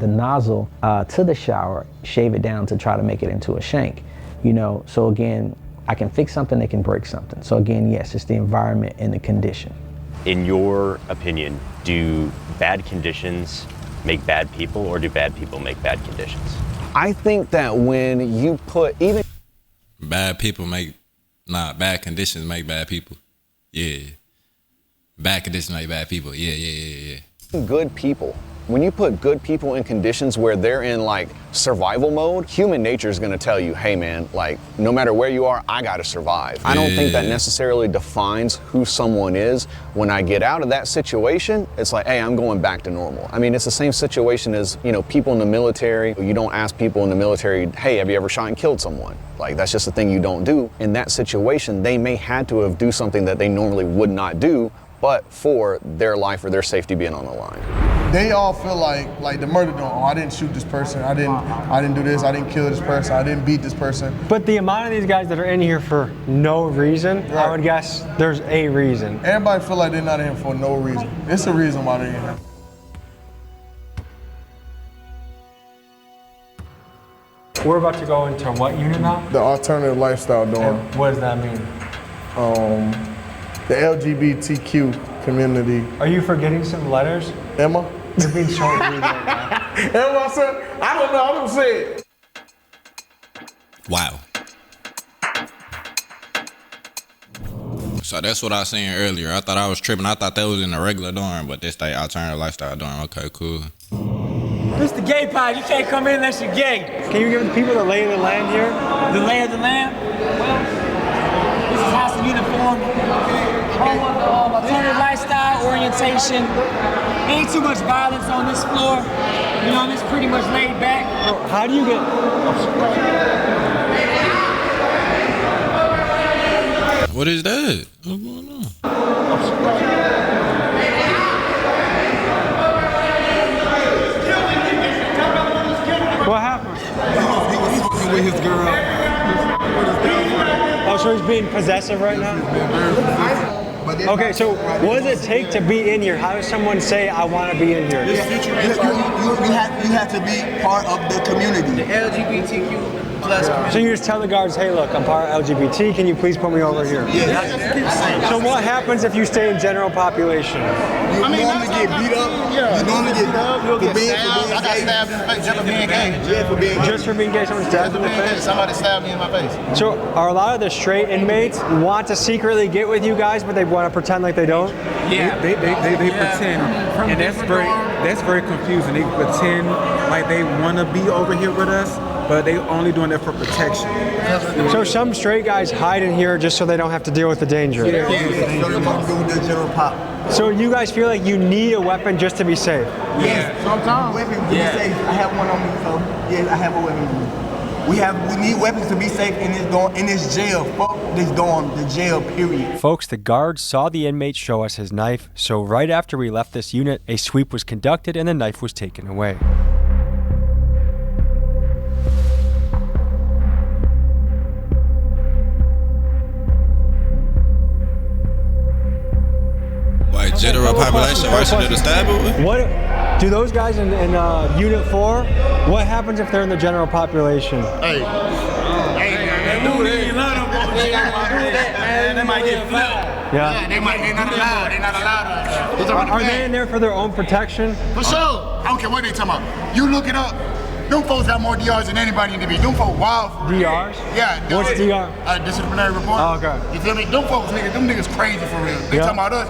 nozzle to the shower, shave it down to try to make it into a shank. You know, so again, I can fix something, they can break something. So again, yes, it's the environment and the condition. In your opinion, do bad conditions make bad people, or do bad people make bad conditions? I think that when you put even bad conditions make bad people. Yeah. Bad conditions make bad people. Yeah. Good people when you put good people in conditions where they're in like survival mode, human nature is gonna tell you, hey man, like no matter where you are, I gotta survive. I don't think that necessarily defines who someone is. When I get out of that situation, it's like, hey, I'm going back to normal. I mean, it's the same situation as, you know, people in the military. You don't ask people in the military, hey, have you ever shot and killed someone? Like, that's just a thing you don't do. In that situation, they may had to have do something that they normally would not do, but for their life or their safety being on the line. They all feel like the murder dome. Oh, I didn't shoot this person. I didn't do this. I didn't kill this person. I didn't beat this person. But the amount of these guys that are in here for no reason, right. I would guess there's a reason. Everybody feel like they're not in here for no reason. It's a reason why they're in here. We're about to go into what unit now? The alternative lifestyle dorm. And what does that mean? The LGBTQ community. Are you forgetting some letters? Emma? You're being so rude right now. Emma said, I don't know, I don't say it. Wow. So that's what I was saying earlier. I thought I was tripping. I thought that was in the regular dorm, but this the alternative lifestyle dorm. Okay, cool. This the gay pod. You can't come in unless you're gay. Can you give the people the lay of the land here? The lay of the land? Well, this is House of Uniform. Home of the alternative lifestyle orientation. Ain't too much violence on this floor. You know, it's pretty much laid back. How do you get... What is that? What's going on? What happened? He was fucking with his girl. Oh, so he's being possessive right now? Okay, so what does it take to be in here? How does someone say, I want to be in here? You have to be part of the community. The LGBTQ plus community. So you just tell the guards, hey, look, I'm part of LGBT. Can you please put me over here? Yeah. So what happens if you stay in general population? You normally get beat up. You normally get beat up. You'll get stabbed. I got stabbed in the face just for being gay. Just for being gay, someone stabbed in the face? Somebody stabbed me in my face. So are a lot of the straight inmates want to secretly get with you guys, but they want to pretend like they don't? Yeah, they pretend, and that's very confusing. They pretend like they want to be over here with us, but they only doing that for protection. So some straight guys hide in here just so they don't have to deal with the danger. So you guys feel like you need a weapon just to be safe? Yes, sometimes. Weapons to be safe. I have one on me, so yes, I have a weapon on me. We need weapons to be safe in this jail. Fuck this dorm, the jail, period. Folks, the guards saw the inmate show us his knife, so right after we left this unit, a sweep was conducted and the knife was taken away. Like general population versus the stabber? What do those guys in Unit 4, what happens if they're in the general population? Hey, they might get flipped. Yeah. They're not allowed. They're not allowed. Are they in there for their own protection? For sure. I don't care what they talking about. You look it up. Them folks got more DRs than anybody in the beat. Them folks wild. DRs? Yeah. What's DR? Disciplinary report. Oh, okay. You feel me? Them folks, them niggas crazy for real. They talking about us.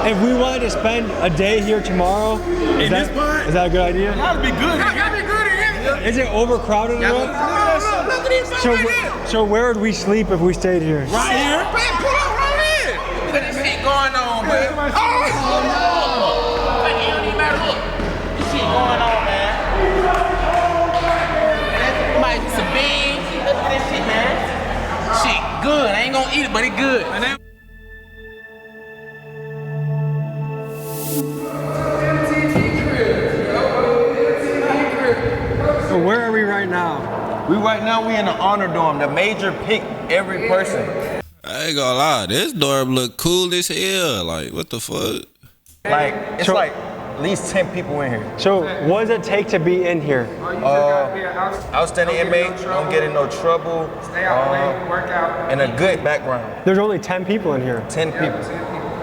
If we wanted to spend a day here tomorrow, is that a good idea? That'd be good. That'd be good in here. Is it overcrowded enough? Look at these folks right here. So where would we sleep if we stayed here? Right here. Man, pull up right here. Look at this shit going on, man. Oh, it don't even matter. Look. This shit going on, man. Might be some beans. Look at this shit, man. Shit good. I ain't gonna eat it, but it good. So where are we right now? We in the honor dorm. The major pick every person. I ain't gonna lie, this dorm look cool as hell. Like, what the fuck? Like, it's like at least 10 people in here. So what does it take to be in here? Outstanding inmate, don't get in no trouble, and a good background. There's only 10 people in here. 10 people.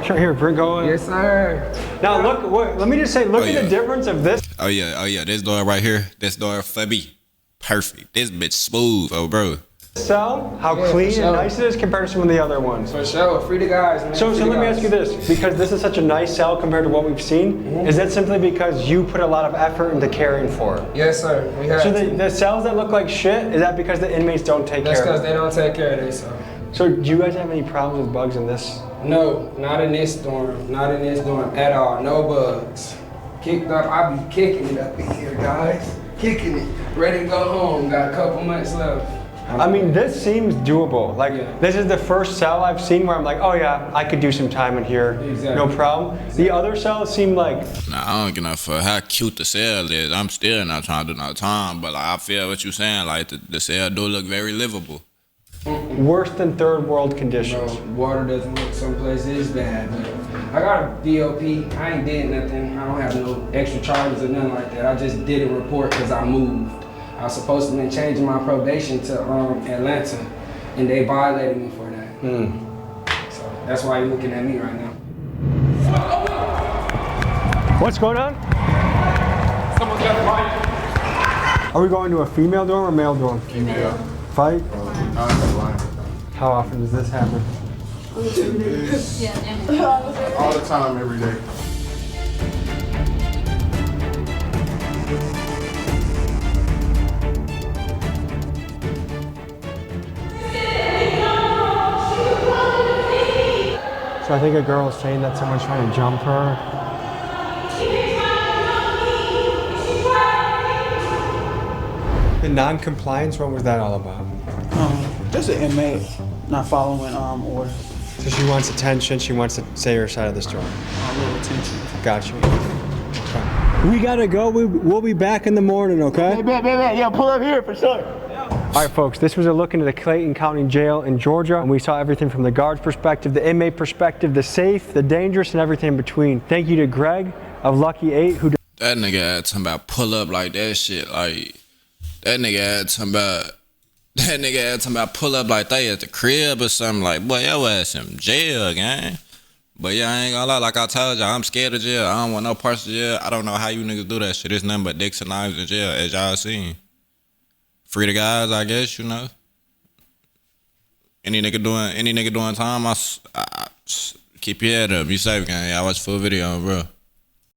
Sure, here, bring going. Yes, sir. Now look, let me just say, look at the difference of this. Oh yeah, this door right here, this door for me, perfect. This bitch smooth, oh bro. Cell, how clean and nice it is compared to some of the other ones. For sure, free the guys, man. So let me ask you this, because this is such a nice cell compared to what we've seen, is that simply because you put a lot of effort into caring for it? Yes, sir. We have so the cells that look like shit, is that because the inmates don't take care of it? That's because they don't take care of this. So do you guys have any problems with bugs in this? No, not in this dorm. Not in this dorm at all. No bugs. Kicked up, I be kicking it up in here, guys. Kicking it. Ready to go home. Got a couple months left. I mean, this seems doable. Like, this is the first cell I've seen where I'm like, oh yeah, I could do some time in here, no problem. The other cells seem like... Nah, I don't get enough for how cute the cell is. I'm still not trying to do no time, but like, I feel what you're saying. Like, the cell do look very livable. Worse than third world conditions. Bro, water doesn't look some places bad, but I got a DOP. I ain't did nothing. I don't have no extra charges or nothing like that. I just did a report because I moved. I was supposed to be changing my probation to Atlanta, and they violated me for that. So that's why you're looking at me right now. What's going on? Someone's got a fight. Are we going to a female dorm or male dorm? Female. Fight? How often does this happen? All the time, every day. So I think a girl is saying that someone's trying to jump her. The non-compliance, what was that all about? Just an inmate not following orders. So she wants attention, she wants to say her side of the story. A little attention. Gotcha. Okay. We gotta go, we'll be back in the morning, okay? Yeah, pull up here for sure. All right, folks, this was a look into the Clayton County Jail in Georgia, and we saw everything from the guard's perspective, the inmate perspective, the safe, the dangerous, and everything in between. Thank you to Greg of Lucky 8 who... That nigga had talking about pull up like that shit, like... That nigga had talking about pull up like they at the crib or something. Like, boy, your ass in jail, gang. But yeah, I ain't gonna lie, like I told y'all, I'm scared of jail. I don't want no parts of jail. I don't know how you niggas do that shit. It's nothing but dicks and knives in jail, as y'all seen. Free the guys, I guess, you know. Any nigga doing time, I keep your head up. Be safe, gang. Y'all watch full video, bro.